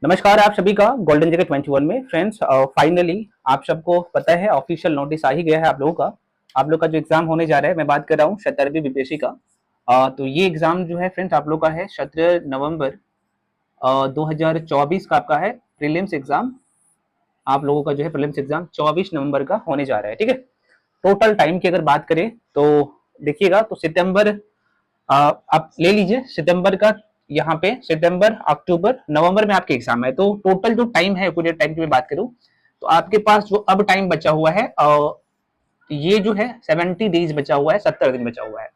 नमस्कार आप सभी का गोल्डन जगत 21 में फ्रेंड्स। फाइनली आप सबको पता है ऑफिशियल नोटिस आ ही गया है आप लोगों का। आप लोग का जो एग्जाम होने जा रहा है, मैं बात कर रहा हूँ 17वीं बीपीएससी का। तो ये एग्जाम जो है फ्रेंड्स आप लोग का है 17 नवंबर 2024 का आपका है प्रीलिम्स एग्जाम। आप लोगों का जो है प्रीलिम्स एग्जाम 24 नवंबर का होने जा रहा है, ठीक है। टोटल टाइम की अगर बात करें तो देखिएगा, तो सितंबर आप ले लीजिए सितंबर का, यहाँ पे सितंबर अक्टूबर नवंबर में आपके एग्जाम है। तो टोटल जो टाइम है पूरे टाइम की मैं बात करूं तो आपके पास जो अब टाइम बचा हुआ है ये जो है 70 डेज बचा हुआ है, 70 दिन बचा हुआ है।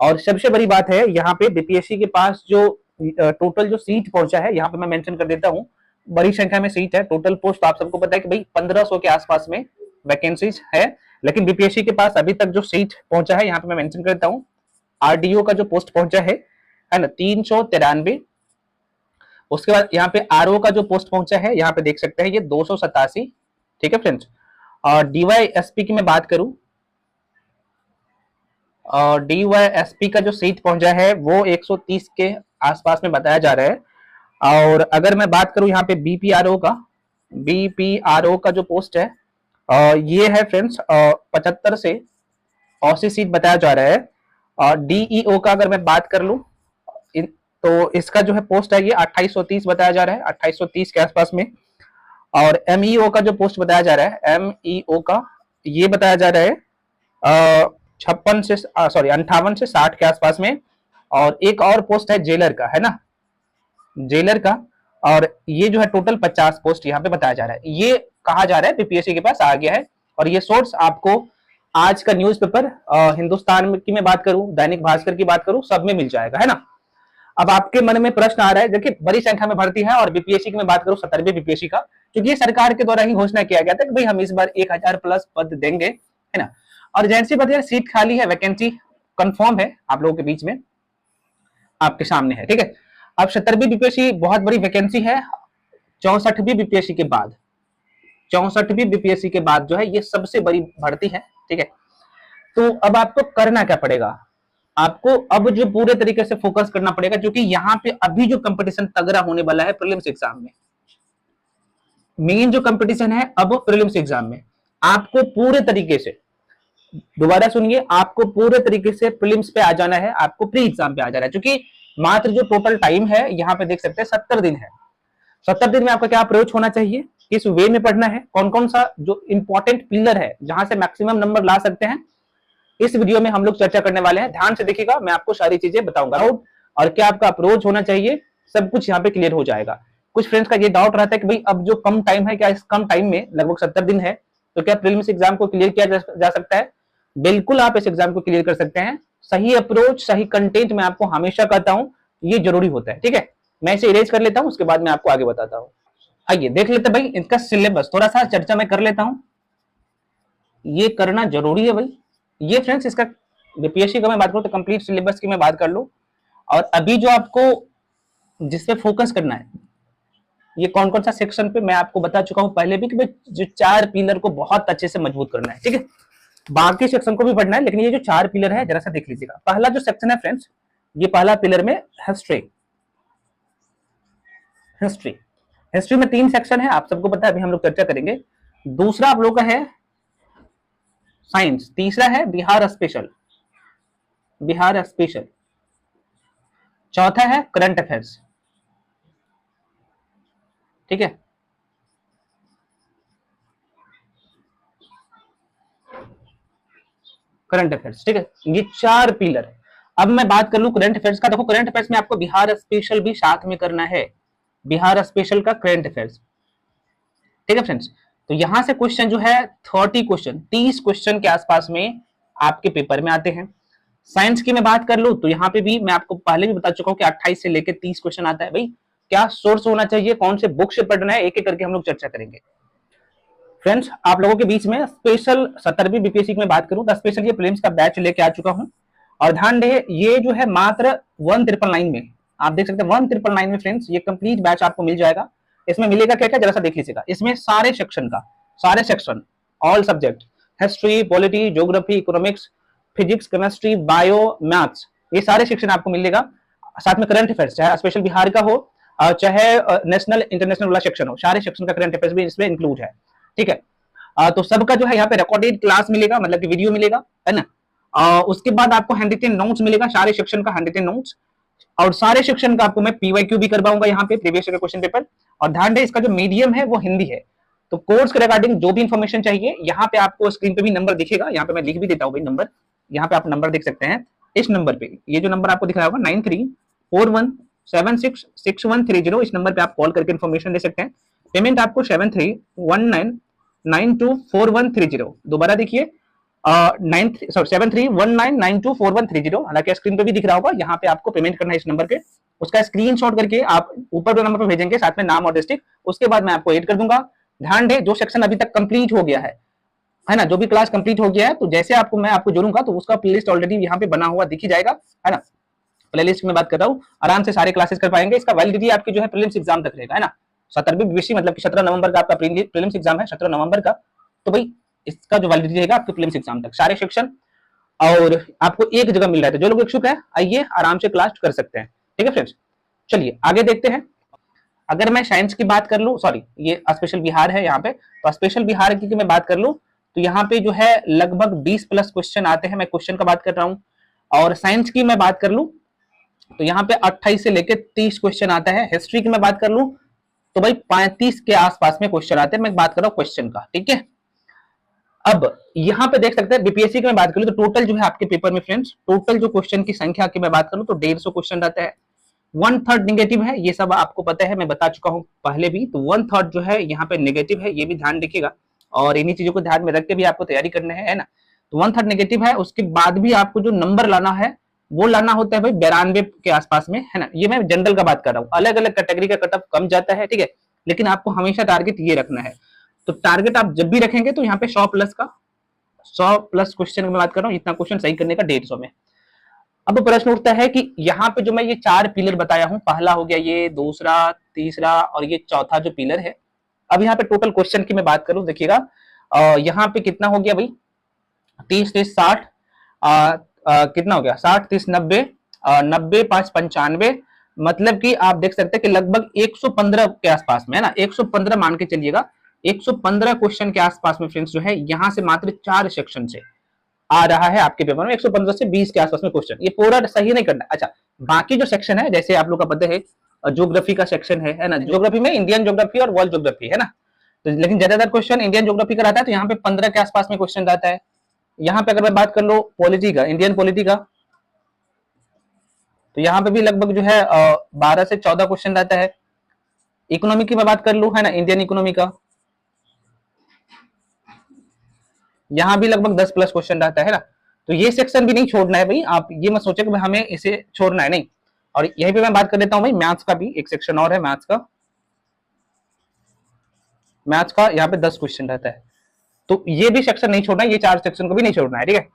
और सबसे बड़ी बात है यहाँ पे बीपीएससी के पास जो टोटल जो सीट पहुंचा है, यहाँ पे मैं मेंशन कर देता हूँ, बड़ी संख्या में सीट है। टोटल पोस्ट आप सबको पता है कि भाई 1500 के आसपास में वैकेंसीज है, लेकिन बीपीएससी के पास अभी तक जो सीट पहुंचा है यहाँ पे मैं मेंशन करता हूँ, आरडीओ का जो पोस्ट पहुंचा है ना 393। उसके बाद यहाँ पे आरओ का जो पोस्ट पहुंचा है यहाँ पे देख सकते हैं ये 287, ठीक है फ्रेंड्स। और डीवाईएसपी की मैं बात करूं, और डीवाईएसपी का जो सीट पहुंचा है वो 130 के आसपास में बताया जा रहा है। और अगर मैं बात करूं यहाँ पे बीपीआरओ का जो पोस्ट है ये है फ्रेंड्स 75 से 80 सीट बताया जा रहा है। और डीईओ का अगर मैं बात कर लूं तो इसका जो है पोस्ट है ये 2830 बताया जा रहा है, 2830 के आसपास में। और एमईओ का जो पोस्ट बताया जा रहा है, एमईओ का ये बताया जा रहा है 56 से 58 से 60 के आसपास में। और एक और पोस्ट है जेलर का, है ना, जेलर का, और ये जो है टोटल 50 पोस्ट यहाँ पे बताया जा रहा है। ये कहा जा रहा है बीपीएससी के पास आ गया है। और ये सोर्स आपको आज का न्यूज़पेपर हिंदुस्तान की मैं बात करूं, दैनिक भास्कर की बात करूं, सब में मिल जाएगा, है ना। अब आपके मन में प्रश्न आ रहा है, देखिए बड़ी संख्या में भर्ती है और बीपीएससी की मैं बात करूं 17वीं बीपीएससी का, क्योंकि ये सरकार के द्वारा ही घोषणा किया गया था कि भाई हम इस बार 1000 प्लस पद देंगे, है ना। और जैसी बात है, सीट खाली है, वैकेंसी कंफर्म है आप लोगों के बीच में, आपके सामने है, ठीक है। अब 17वीं बीपीएससी बहुत बड़ी वैकेंसी है, 64वीं बीपीएससी के बाद, 64वीं बीपीएससी के बाद जो है ये सबसे बड़ी भर्ती है, ठीक है। तो अब आपको करना क्या पड़ेगा, आपको अब जो पूरे तरीके से फोकस करना पड़ेगा, क्योंकि यहाँ पे अभी जो कंपटीशन तगड़ा होने वाला है प्रीलिम्स एग्जाम में, मेन जो कंपटीशन है अब प्रीलिम्स एग्जाम में, आपको पूरे तरीके से, दोबारा सुनिए, आपको पूरे तरीके से प्रीलिम्स पे आ जाना है, आपको प्री एग्जाम पे आ जाना है। क्योंकि मात्र जो टोटल टाइम है यहाँ पे देख सकते हैं 70 दिन है। 70 दिन में आपका क्या अप्रोच होना चाहिए, किस वे में पढ़ना है, कौन कौन सा जो इंपॉर्टेंट पिलर है जहां से मैक्सिमम नंबर ला सकते हैं, इस वीडियो में हम लोग चर्चा करने वाले हैं। ध्यान से देखिएगा, मैं आपको सारी चीजें बताऊंगा और क्या आपका अप्रोच होना चाहिए, सब कुछ यहाँ पे क्लियर हो जाएगा। कुछ फ्रेंड्स का ये डाउट रहता है कि भाई अब जो कम टाइम है, क्या इस कम टाइम में लगभग 70 दिन है, तो क्या प्रीलिम्स एग्जाम को क्लियर किया जा सकता है। बिल्कुल आप इस एग्जाम को क्लियर कर सकते हैं। सही अप्रोच, सही कंटेंट मैं आपको हमेशा कहता हूँ, ये जरूरी होता है, ठीक है। मैं इसे इरेज कर लेता हूँ, उसके बाद मैं आपको आगे बताता हूँ। आइए देख लेते भाई इनका सिलेबस, थोड़ा सा चर्चा मैं कर लेता हूँ, ये करना जरूरी है भाई। ये फ्रेंड्स इसका बीपीएससी का मैं बात करूं तो कंप्लीट सिलेबस की मैं बात कर लूं, और अभी जो आपको जिस पे फोकस करना है, ये कौन कौन सा सेक्शन पे मैं आपको बता चुका हूं पहले भी कि जो 4 पिलर को बहुत अच्छे से मजबूत करना है, ठीक है। बाकी सेक्शन को भी पढ़ना है, लेकिन ये जो 4 पिलर है जरा सा देख लीजिएगा। पहला जो सेक्शन है फ्रेंड्स, ये पहला पिलर में हिस्ट्री, हिस्ट्री हिस्ट्री में 3 सेक्शन है, आप सबको पता है, अभी हम लोग चर्चा करेंगे। दूसरा आप लोग का है साइंस, तीसरा है बिहार स्पेशल, बिहार स्पेशल, चौथा है करंट अफेयर्स, ठीक है। करंट अफेयर्स, ठीक है, ये 4 पिलर। अब मैं बात कर लूं करंट अफेयर्स का, देखो करंट अफेयर्स में आपको बिहार स्पेशल भी साथ में करना है, बिहार स्पेशल का करंट अफेयर्स, ठीक है फ्रेंड्स। तो यहां से क्वेश्चन जो है 30 क्वेश्चन, 30 क्वेश्चन के आसपास में आपके पेपर में आते हैं। साइंस की मैं बात कर लूं तो यहाँ पे भी मैं आपको पहले भी बता चुका हूं कि 28 से लेकर 30 क्वेश्चन आता है। भाई क्या सोर्स होना चाहिए, कौन से बुक से पढ़ना है, एक एक करके हम लोग चर्चा करेंगे। फ्रेंड्स आप लोगों के बीच में स्पेशल 17वीं बीपीएससी की मैं बात करूं तो स्पेशल ये प्रीलिम्स का बैच लेके आ चुका हूं, और ध्यान रहे ये जो है मात्र 1999 में, आप देख सकते हैं 1999 में फ्रेंड्स ये कंप्लीट बैच आपको मिल जाएगा। इसमें मिलेगा क्या क्या, जरा सा देख लीजिएगा। इसमें सारे सेक्शन का, सारे section, all subject, history, polity, geography, economics, physics, chemistry, bio, maths, ये सारे सेक्शन आपको मिलेगा। साथ में करंट अफेयर्स, चाहे स्पेशल बिहार का हो, चाहे नेशनल इंटरनेशनल वाला सेक्शन हो, सारे सेक्शन का करंट अफेयर्स भी इसमें इंक्लूड है, ठीक है। तो सबका जो है यहाँ पे रिकॉर्डेड क्लास मिलेगा, मतलब कि वीडियो मिलेगा, है ना। उसके बाद आपको हैंडरिटन नोट्स मिलेगा, सारे सेक्शन का हैंडरिटन नोट्स, और सारे सेक्शन का आपको मैं पीवाईक्यू भी करवाऊंगा यहाँ पे, प्रीवियस ईयर क्वेश्चन पेपर। और ध्यान दें इसका जो मीडियम है वो हिंदी है। तो कोर्स के रिगार्डिंग जो भी इंफॉर्मेशन चाहिए, यहाँ पे आपको स्क्रीन पे भी नंबर दिखेगा, यहाँ पे मैं लिख भी देता हूँ भाई नंबर, यहाँ पे आप नंबर देख सकते हैं। इस नंबर पे, ये जो नंबर आपको दिख रहा होगा 9341766130, इस नंबर पे आप कॉल करके इन्फॉर्मेशन ले सकते हैं। पेमेंट आपको 7319924130, दोबारा देखिए 7319924130, हालांकि स्क्रीन पे भी दिख रहा होगा, यहाँ पे आपको पेमेंट करना है इस नंबर पे। उसका स्क्रीनशॉट करके आप ऊपर जो नंबर पे भेजेंगे, साथ में नाम और डिस्ट्रिक्ट, उसके बाद मैं आपको एड कर दूंगा। ध्यान दें जो सेक्शन अभी तक कंप्लीट हो गया है ना, जो भी क्लास कंप्लीट हो गया है, तो जैसे आपको मैं आपको जोड़ूंगा तो उसका प्लेलिस्ट ऑलरेडी यहाँ पे बना हुआ दिख ही जाएगा, है ना। प्लेलिस्ट में बात कर रहा हूँ, आराम से सारे क्लासेस कर पाएंगे। इसका वैलिडिटी आपकी जो है प्रीलिम्स एग्जाम तक रहेगा, है ना। 17वीं बीएससी मतलब कि 17 नवंबर का आपका प्रीलिम्स एग्जाम है, 17 नवंबर का, तो भाई इसका जो वैलिडिटी रहेगा आपके प्रीलिम्स एग्जाम तक, सारे सेक्शन, और आपको एक जगह मिल रहा है। तो जो लोग इच्छुक है आइए आराम से क्लास कर सकते हैं, ठीक है फ्रेंड्स। चलिए आगे देखते हैं। अगर मैं साइंस की बात कर लूं, सॉरी ये स्पेशल बिहार है यहाँ पे, तो स्पेशल बिहार की मैं बात कर लूं तो यहाँ पे जो है लगभग 20 प्लस क्वेश्चन आते हैं, मैं क्वेश्चन का बात कर रहा हूँ। और साइंस की मैं बात कर लूं तो यहाँ पे 28 से लेकर 30 क्वेश्चन आता है। हिस्ट्री की मैं बात कर लूं तो भाई 35 के आसपास में क्वेश्चन आते हैं, मैं बात कर रहा हूँ क्वेश्चन का, ठीक है। अब यहाँ पे देख सकते हैं बीपीएससी की मैं बात करूं तो टोटल जो है आपके पेपर में फ्रेंड्स, टोटल जो क्वेश्चन की संख्या की मैं बात करूं तो 150 क्वेश्चन रहता है। 1/3 नेगेटिव है, ये सब आपको पता है, मैं बता चुका हूं पहले भी। तो 1/3 जो है यहाँ पे नेगेटिव है, ये भी ध्यान रखिएगा, और इन्हीं चीजों को ध्यान में रख के भी आपको तैयारी करना है ना। तो 1/3 नेगेटिव है। उसके बाद भी आपको जो नंबर लाना है वो लाना होता है भाई 92 के आसपास में, है ना। ये मैं जनरल का बात कर रहा हूँ, अलग अलग कैटेगरी का कट ऑफ कम जाता है, ठीक है, लेकिन आपको हमेशा टारगेट ये रखना है। तो टारगेट आप जब भी रखेंगे तो यहाँ पे 100 प्लस क्वेश्चन की बात कर रहा हूँ, इतना क्वेश्चन सही करने का 150 में। अब प्रश्न उठता है कि यहाँ पे जो मैं ये 4 पिलर बताया हूं, पहला हो गया ये, दूसरा, तीसरा और ये चौथा जो पिलर है। अब यहाँ पे टोटल क्वेश्चन की मैं बात करूं, देखिएगा यहाँ पे कितना हो गया भाई, 30 30 60, कितना हो गया 60 30 90, 90 5 95, मतलब कि आप देख सकते हैं कि लगभग 115 के आसपास में, है ना, 115 मान के चलिएगा। 115 क्वेश्चन के आसपास में फ्रेंड्स जो है यहाँ से मात्र 4 सेक्शन से आ रहा है आपके पेपर में। 115 से 20 के आसपास में क्वेश्चन, ये पूरा सही नहीं करना। अच्छा, बाकी जो सेक्शन है, जैसे आप लोग का पता है ज्योग्राफी का सेक्शन है ना, ज्योग्राफी में इंडियन ज्योग्राफी और वर्ल्ड ज्योग्राफी, है ना। तो लेकिन ज्यादातर क्वेश्चन इंडियन ज्योग्राफी का रहता है, तो यहाँ पे 15 के आसपास में क्वेश्चन रहता है। यहाँ पे अगर मैं बात कर लो पॉलिटी का, इंडियन पॉलिटी का, तो यहाँ पे भी लगभग जो है 12 से 14 क्वेश्चन रहता है। इकोनॉमी की मैं बात कर लूं, है ना, इंडियन इकोनॉमी का, यहाँ भी लगभग 10 प्लस क्वेश्चन रहता है ना। तो ये सेक्शन भी नहीं छोड़ना है भाई, आप ये मत सोचे कि हमें इसे छोड़ना है, नहीं। और यहीं पे मैं बात कर लेता हूँ भाई मैथ्स का भी, एक सेक्शन और है मैथ्स का। मैथ्स का यहाँ पे 10 क्वेश्चन रहता है, तो ये भी सेक्शन नहीं छोड़ना है, ये 4 सेक्शन को भी नहीं छोड़ना है, ठीक है।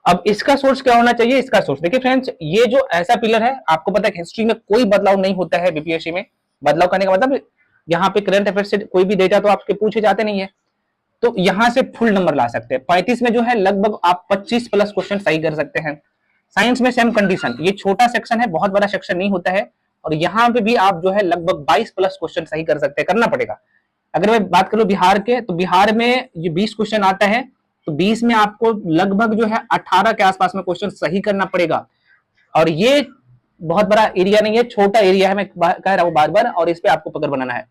अब इसका सोर्स क्या होना चाहिए, इसका सोर्स देखिए फ्रेंड्स, ये जो ऐसा पिलर है, आपको पता है हिस्ट्री में कोई बदलाव नहीं होता है बीपीएससी में। बदलाव करने का मतलब यहाँ पे करंट अफेयर से कोई भी डेटा तो आपके पूछे जाते नहीं है, तो यहां से फुल नंबर ला सकते हैं। 35 में जो है लगभग आप 25 प्लस क्वेश्चन सही कर सकते हैं। साइंस में सेम कंडीशन, ये छोटा सेक्शन है, बहुत बड़ा सेक्शन नहीं होता है, और यहाँ पे भी आप जो है लगभग 22 प्लस क्वेश्चन सही कर सकते हैं, करना पड़ेगा। अगर मैं बात करूं बिहार के, तो बिहार में ये 20 क्वेश्चन आता है, तो 20 में आपको लगभग जो है 18 के आसपास में क्वेश्चन सही करना पड़ेगा। और ये बहुत बड़ा एरिया नहीं है, छोटा एरिया है, मैं कह रहा हूं बार बार, और इस पे आपको पकड़ बनाना है।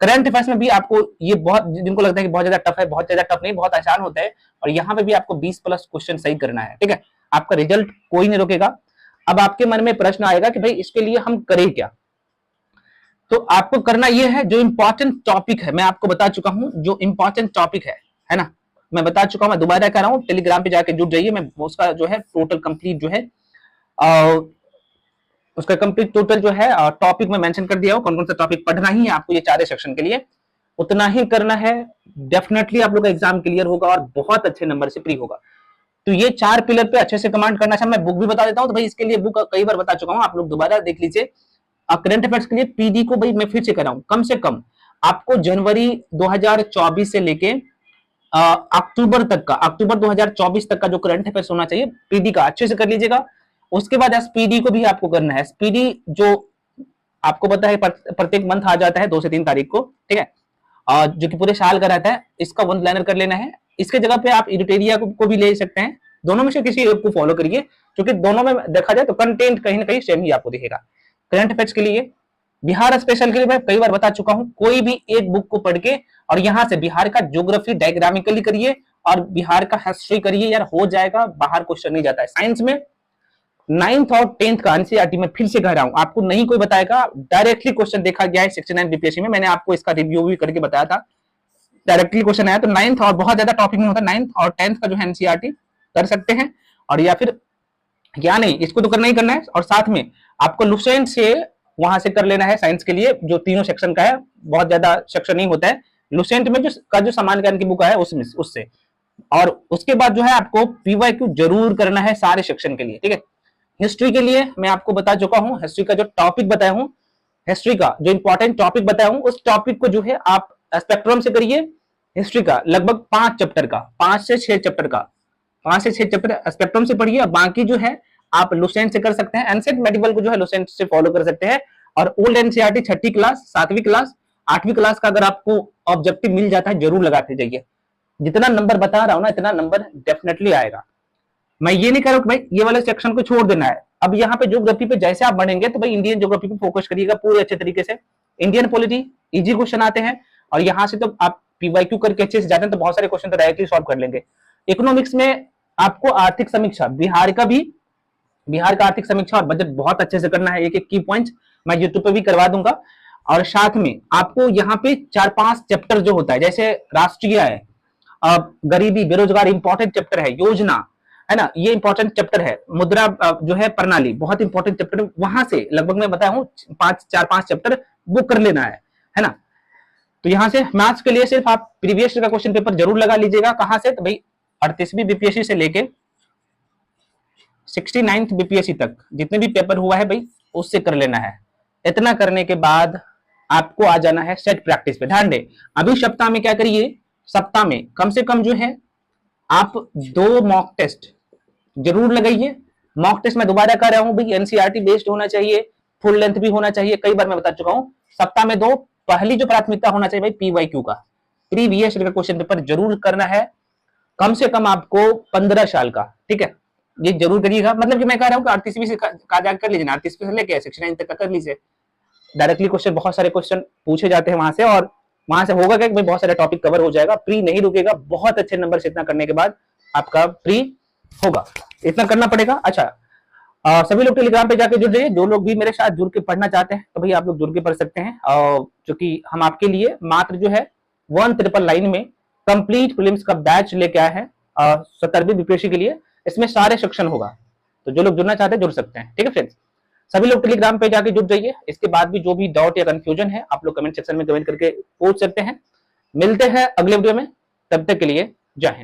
करंट अफेयर्स में भी आपको ये बहुत, जिनको लगता है कि बहुत ज्यादा टफ है, बहुत ज्यादा टफ नहीं, बहुत आसान होता है, और यहाँ पे भी आपको 20 प्लस क्वेश्चन सही करना है, ठीक है। आपका रिजल्ट कोई नहीं रोकेगा। अब आपके मन में प्रश्न आएगा कि भाई इसके लिए हम करें क्या, तो आपको करना यह है, जो इंपॉर्टेंट टॉपिक है मैं आपको बता चुका हूं, जो इंपॉर्टेंट टॉपिक है ना, मैं बता चुका हूं, मैं दोबारा कह रहा हूं, टेलीग्राम पे जाके जुड़ जाइए, मैं उसका जो है टोटल कंप्लीट जो है उसका कंप्लीट टोटल जो है टॉपिक में मेंशन कर दिया हो, कौन कौन सा टॉपिक पढ़ना ही है आपको ये 4 सेक्शन के लिए, उतना ही करना है। डेफिनेटली आप लोग का एग्जाम क्लियर होगा और बहुत अच्छे नंबर से फ्री होगा। तो ये 4 पिलर पे अच्छे से कमांड करना चाहिए। मैं बुक भी बता देता हूं, तो भाई इसके लिए बुक कई बार बता चुका हूं, आप लोग दोबारा देख लीजिए। करंट अफेयर्स के लिए पीडी को भाई मैं फिर से कर रहा हूं, कम से कम आपको जनवरी 2024 से लेके अक्टूबर तक का, अक्टूबर 2024 तक का जो करंट अफेयर्स होना चाहिए पीडी का अच्छे से कर लीजिएगा। उसके बाद एसपीडी को भी आपको करना है। एसपीडी जो आपको पता है प्रत्येक मंथ आ जाता है 2 से 3 तारीख को, ठीक है, जो कि पूरे साल का रहता है। इसका वन लाइनर कर लेना है। इसके जगह पे आप इरिटेरिया को भी ले सकते हैं। दोनों में से किसी एक को फॉलो करिए, क्योंकि दोनों में देखा जाए तो कंटेंट कहीं ना कहीं सेम ही आपको दिखेगा। करंट अफेयर्स के लिए, बिहार स्पेशल के लिए मैं कई बार बता चुका हूं, कोई भी एक बुक को पढ़ के और यहां से बिहार का ज्योग्राफी डायग्रामिकली करिए और बिहार का हिस्ट्री करिए, यार हो जाएगा। बाहर क्वेश्चन नहीं जाता है। साइंस में 9th और 10th का एनसीईआरटी में फिर से कह रहा हूं, आपको नहीं कोई बताएगा, डायरेक्टली क्वेश्चन देखा गया है 69 बीपीएससी में। मैंने आपको इसका रिव्यू भी करके बताया था, डायरेक्टली क्वेश्चन आया। तो 9th और बहुत ज्यादा टॉपिक में होता है, 9th और 10th का जो है एनसीईआरटी कर सकते हैं। और या फिर क्या नहीं, इसको तो करना ही करना है। और साथ में आपको लुसेंट से वहां से कर लेना है साइंस के लिए, जो तीनों सेक्शन का है, बहुत ज्यादा सेक्शन नहीं होता है। लुसेंट में जो सामान्य ज्ञान की बुक है उससे। और उसके बाद जो है आपको पीवाईक्यू जरूर करना है सारे सेक्शन के लिए, ठीक है। हिस्ट्री के लिए मैं आपको बता चुका हूं, हिस्ट्री का जो टॉपिक बताया हूं, हिस्ट्री का जो इंपॉर्टेंट टॉपिक बताया हूं, उस टॉपिक को जो है आप स्पेक्ट्रम से करिए। हिस्ट्री का लगभग 5 चैप्टर का, 5 से 6 चैप्टर का, 5 से 6 चैप्टर स्पेक्ट्रम से पढ़िए। और बाकी जो है आप लुसेंट से कर सकते हैं। एनसेट मेडिकल को जो है लुसेंट से फॉलो कर सकते हैं। और ओल्ड एनसीईआरटी 6ठी क्लास, 7वीं क्लास, 8वीं क्लास का अगर आपको ऑब्जेक्टिव मिल जाता है, जरूर लगाते जाइए। जितना नंबर बता रहा हूं ना, इतना नंबर डेफिनेटली आएगा। मैं ये नहीं कह रहा हूं कि भाई ये वाले सेक्शन को छोड़ देना है। अब यहाँ पे ज्योग्राफी पे जैसे आप बढ़ेंगे तो भाई इंडियन ज्योग्राफी पे फोकस करिएगा पूरे अच्छे तरीके से। इंडियन पॉलिटी इजी क्वेश्चन आते हैं, और यहाँ से तो आप पीवाईक्यू करके अच्छे से जाते हैं तो बहुत सारे क्वेश्चन तो डायरेक्टली सॉल्व कर लेंगे। इकोनॉमिक्स में आपको आर्थिक समीक्षा, बिहार का आर्थिक समीक्षा और बजट बहुत अच्छे से करना है। एक एक की पॉइंट मैं यूट्यूब पे भी करवा दूंगा। और साथ में आपको यहाँ पे 4-5 चैप्टर जो होता है, जैसे राष्ट्रीय है, गरीबी बेरोजगार इंपॉर्टेंट चैप्टर है, योजना है ना, ये इंपॉर्टेंट चैप्टर है, मुद्रा जो है प्रणाली बहुत इंपॉर्टेंट चैप्टर, वहां से लगभग मैं बताया हूँ 4-5 चैप्टर बुक कर लेना है ना। तो यहाँ से मैथ्स के लिए सिर्फ आप प्रीवियस का क्वेश्चन पेपर जरूर लगा लीजिएगा। कहां से, तो भाई 38वीं बीपीएससी से लेके 69th बीपीएससी तक जितने भी पेपर हुआ है भाई उससे कर लेना है। इतना करने के बाद आपको आ जाना है सेट प्रैक्टिस पे। ध्यान दे, अभी सप्ताह में क्या करिए, सप्ताह में कम से कम जो है आप 2 मॉक टेस्ट जरूर लगाइए। मॉक टेस्ट मैं दोबारा कर रहा हूं भाई, एनसीईआरटी बेस्ड होना चाहिए, फुल लेंथ भी होना चाहिए। कई बार मैं बता चुका हूं, सप्ताह में 2। पहली जो प्राथमिकता होना चाहिए भाई पीवाईक्यू का, प्रीवियस का क्वेश्चन पेपर जरूर करना है, कम से कम आपको 15 साल का, ठीक है, ये जरूर करिएगा। मतलब कि मैं कह रहा हूँ कि 38वीं से जाकर कर लीजिए, 38वीं से लेके 69 तक का कर लीजिए। डायरेक्टली क्वेश्चन, बहुत सारे क्वेश्चन पूछे जाते हैं वहां से, और वहां से होगा क्या, बहुत सारे टॉपिक कवर हो जाएगा, प्री नहीं रुकेगा। बहुत अच्छे नंबर से इतना करने के बाद आपका प्री होगा, इतना करना पड़ेगा। अच्छा, सभी लोग टेलीग्राम पे जाके जुड़ जाइए। जो लोग भी मेरे साथ जुड़ के पढ़ना चाहते हैं तो भाई आप लोग जुड़ के पढ़ सकते हैं, क्योंकि हम आपके लिए मात्र जो है 1999 में कंप्लीट प्रीलिम्स का बैच लेके आए हैं 17वीं बीपीएससी के लिए। इसमें सारे सेक्शन होगा, तो जो लोग जुड़ना चाहते हैं जुड़ सकते हैं, ठीक है फ्रेंड्स। सभी लोग टेलीग्राम पे जाके जुड़ जाइए। इसके बाद भी जो भी डाउट या कंफ्यूजन है आप लोग कमेंट सेक्शन में कमेंट करके पूछ सकते हैं। मिलते हैं अगले वीडियो में, तब तक के लिए जय हिंद।